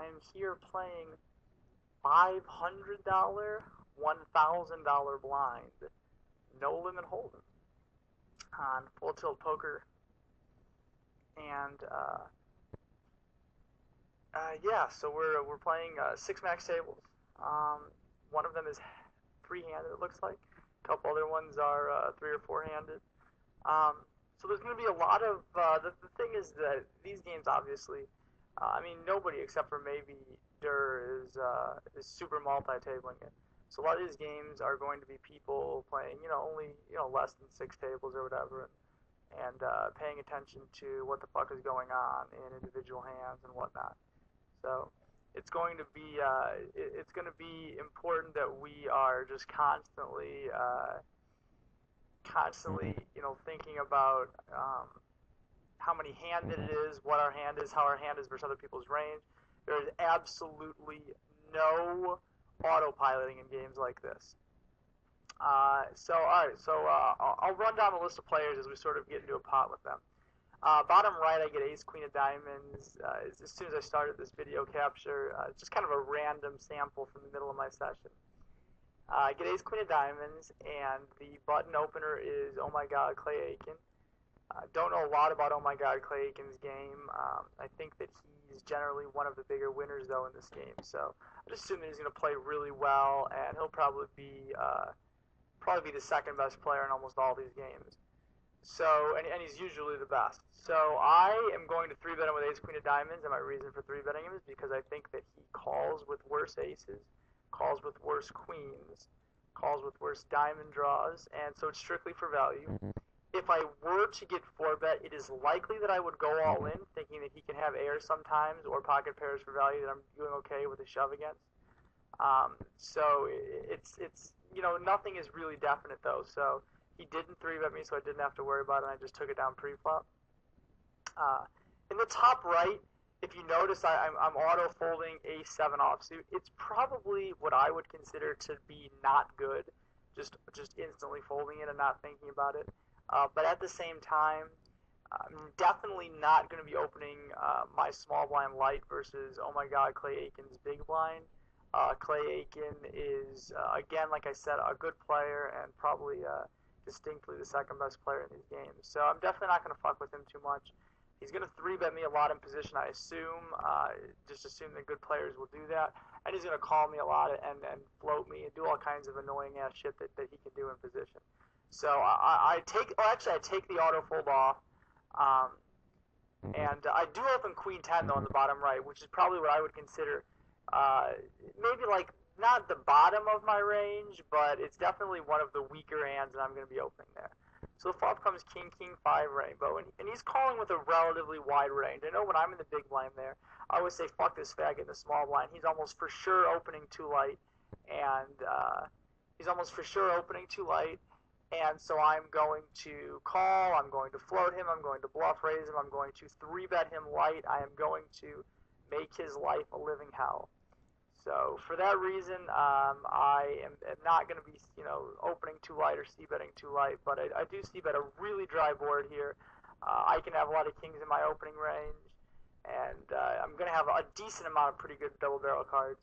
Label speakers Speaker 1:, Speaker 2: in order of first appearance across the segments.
Speaker 1: I'm here playing $500, $1,000 blind, no limit hold'em on Full Tilt Poker, and yeah, so we're playing six max tables. One of them is three-handed, it looks like. A couple other ones are three or four-handed. So there's going to be a lot of the thing is that these games, obviously, I mean, nobody except for maybe Dur is super multi-tabling it. So a lot of these games are going to be people playing, only less than six tables or whatever, and paying attention to what the fuck is going on in individual hands and whatnot. So it's going to be important that we are just constantly thinking about how many handed it is, what our hand is, how our hand is versus other people's range. There is absolutely no autopiloting in games like this. Alright, I'll run down the list of players as we sort of get into a pot with them. Bottom right, I get ace, queen of diamonds. As soon as I started this video capture, just kind of a random sample from the middle of my session. I get ace, queen of diamonds, and the button opener is Oh My God, Clay Aiken. Don't know a lot about Oh My God, Clay Aiken's game. I think that he's generally one of the bigger winners, though, in this game. So I just assume that he's going to play really well, and he'll probably be the second best player in almost all these games. So, and he's usually the best. So I am going to 3-bet him with ace, queen of diamonds, and my reason for 3-betting him is because I think that he calls with worse aces, calls with worse queens, calls with worse diamond draws, and so it's strictly for value. If I were to get 4-bet, it is likely that I would go all in, thinking that he can have airs sometimes, or pocket pairs for value that I'm doing okay with a shove against. So it's nothing is really definite, though, so he didn't 3-bet me, so I didn't have to worry about it, and I just took it down pre-flop. In the top right, if you notice, I'm auto-folding a7 offsuit. It's probably what I would consider to be not good, just instantly folding it and not thinking about it. But at the same time, I'm definitely not going to be opening my small blind light versus, oh my god, Clay Aiken's big blind. Clay Aiken is, again, like I said, a good player and probably distinctly the second best player in these games. So I'm definitely not going to fuck with him too much. He's going to 3-bet me a lot in position, I assume. Just assume that good players will do that. And he's going to call me a lot and float me and do all kinds of annoying ass shit that he can do in position. So I take the auto fold off. And I do open queen 10 though on the bottom right, which is probably what I would consider maybe like not the bottom of my range, but it's definitely one of the weaker hands that I'm going to be opening there. So the flop comes king, king, 5 rainbow, and he's calling with a relatively wide range. I know when I'm in the big blind there, I always say, fuck this faggot in the small blind. He's almost for sure opening too light, and so I'm going to call, I'm going to float him, I'm going to bluff raise him, I'm going to 3-bet him light, I am going to make his life a living hell. So for that reason, I am not going to be, opening too light or c-betting too light, but I do c-bet a really dry board here. I can have a lot of kings in my opening range, and I'm going to have a decent amount of pretty good double barrel cards.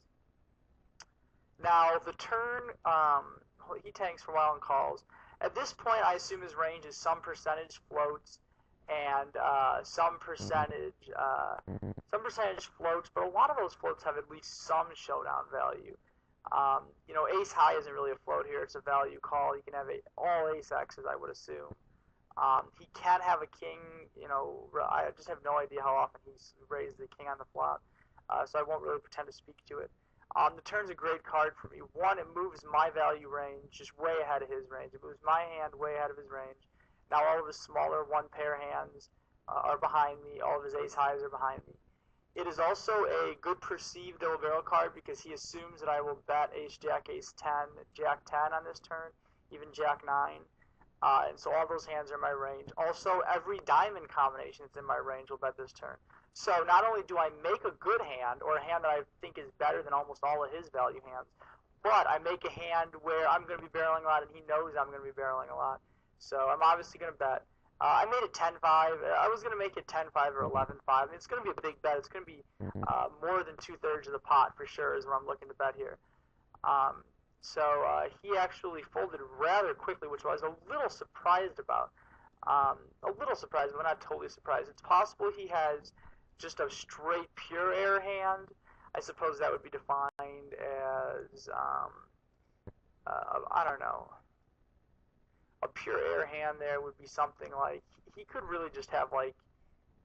Speaker 1: Now, the turn, he tanks for a while and calls. At this point, I assume his range is some percentage floats and some percentage floats, but a lot of those floats have at least some showdown value. Ace high isn't really a float here; it's a value call. You can have all ace X's, I would assume. He can have a king. I just have no idea how often he's raised the king on the flop, so I won't really pretend to speak to it. The turn's a great card for me. One, it moves my value range just way ahead of his range. It moves my hand way ahead of his range. Now all of his smaller one-pair hands are behind me. All of his ace-highs are behind me. It is also a good perceived double barrel card because he assumes that I will bet ace-jack, ace-10, jack-10 on this turn, even jack-9. And so all those hands are in my range. Also, every diamond combination that's in my range will bet this turn. So not only do I make a good hand, or a hand that I think is better than almost all of his value hands, but I make a hand where I'm going to be barreling a lot and he knows I'm going to be barreling a lot. So I'm obviously going to bet. I made it 10-5. I was going to make it 10-5 or 11-5. I mean, it's going to be a big bet. It's going to be more than 2/3 of the pot for sure is what I'm looking to bet here. So he actually folded rather quickly, which I was a little surprised about. A little surprised, but not totally surprised. It's possible he has just a straight pure air hand. I suppose that would be defined as, I don't know, a pure air hand there would be something like, he could really just have like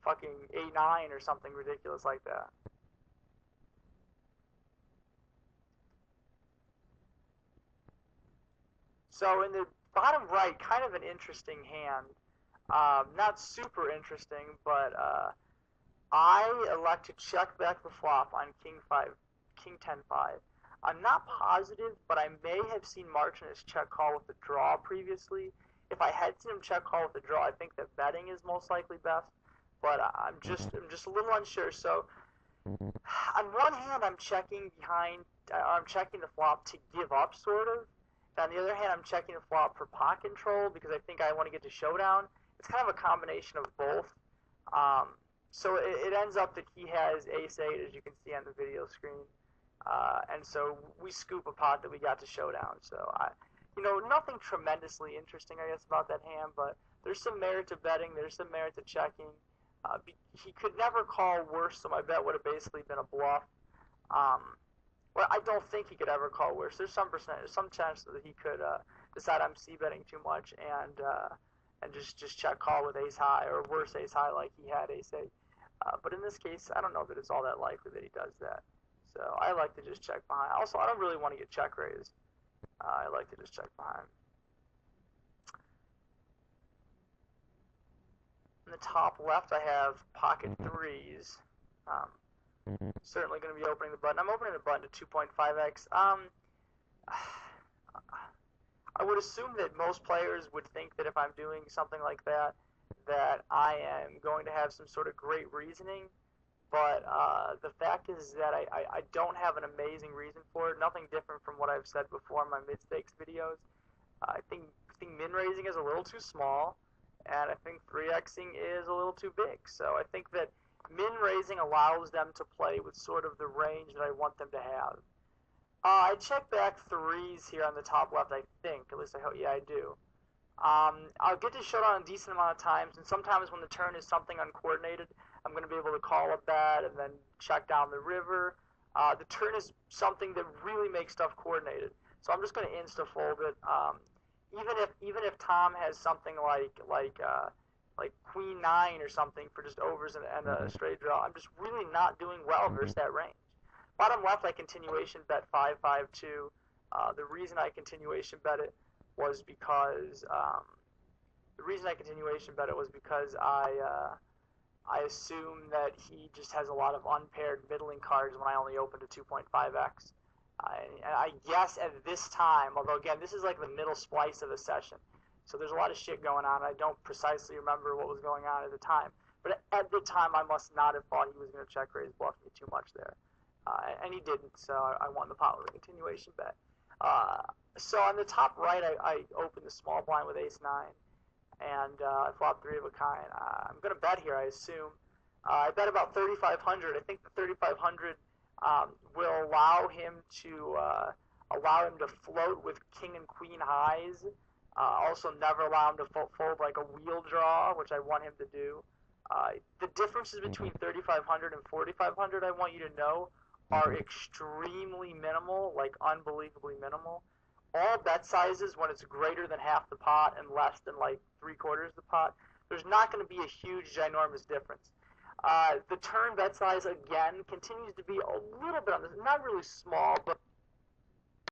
Speaker 1: fucking 8-9 or something ridiculous like that. So in the bottom right, kind of an interesting hand. Not super interesting, but I elect to check back the flop on King 10-5. I'm not positive, but I may have seen Martinez check call with the draw previously. If I had seen him check call with the draw, I think that betting is most likely best. But I'm just a little unsure. So on one hand, I'm checking the flop to give up, sort of. On the other hand, I'm checking the flop for pot control because I think I want to get to showdown. It's kind of a combination of both. So it ends up that he has ace-8, as you can see on the video screen. And so we scoop a pot that we got to showdown. So, nothing tremendously interesting, I guess, about that hand, but there's some merit to betting. There's some merit to checking. He could never call worse, so my bet would have basically been a bluff. Well, I don't think he could ever call worse. There's some chance that he could decide I'm c-betting too much and just check call with ace-high, or worse, ace-high like he had ace-8. But in this case, I don't know that it's all that likely that he does that. So I like to just check behind. Also, I don't really want to get check raised. I like to just check behind. In the top left, I have pocket threes. Certainly going to be opening the button. I'm opening the button to 2.5x. I would assume that most players would think that if I'm doing something like that, that I am going to have some sort of great reasoning. But the fact is that I don't have an amazing reason for it. Nothing different from what I've said before in my mid-stakes videos. I think min-raising is a little too small, and I think 3xing is a little too big. So I think that min-raising allows them to play with sort of the range that I want them to have. I check back threes here on the top left, I think. At least I hope, yeah, I do. I'll get to showdown a decent amount of times, and sometimes when the turn is something uncoordinated, I'm going to be able to call a bet and then check down the river. The turn is something that really makes stuff coordinated, so I'm just going to insta-fold it. Even if Tom has something like Queen 9 or something for just overs and a straight draw, I'm just really not doing well versus that range. Bottom left, I continuation bet 5-5-2. The reason I continuation bet it was because I assume that he just has a lot of unpaired middling cards when I only open to 2.5x. And I guess at this time, although again, this is like the middle splice of a session, so there's a lot of shit going on. I don't precisely remember what was going on at the time. But at the time, I must not have thought he was going to check raise bluff me too much there. And he didn't, so I won the pot with a continuation bet. So on the top right, I opened the small blind with ace-9, and I flop 3 of a kind. I'm going to bet here, I assume. I bet about 3,500. I think the 3,500 will allow him to float with king and queen highs. Also never allow him to fold like a wheel draw, which I want him to do. The differences between 3,500 and 4,500, I want you to know, are extremely minimal, like unbelievably minimal. All bet sizes, when it's greater than half the pot and less than like 3/4 the pot, there's not going to be a huge, ginormous difference. The turn bet size, again, continues to be a little bit on this, not really small, but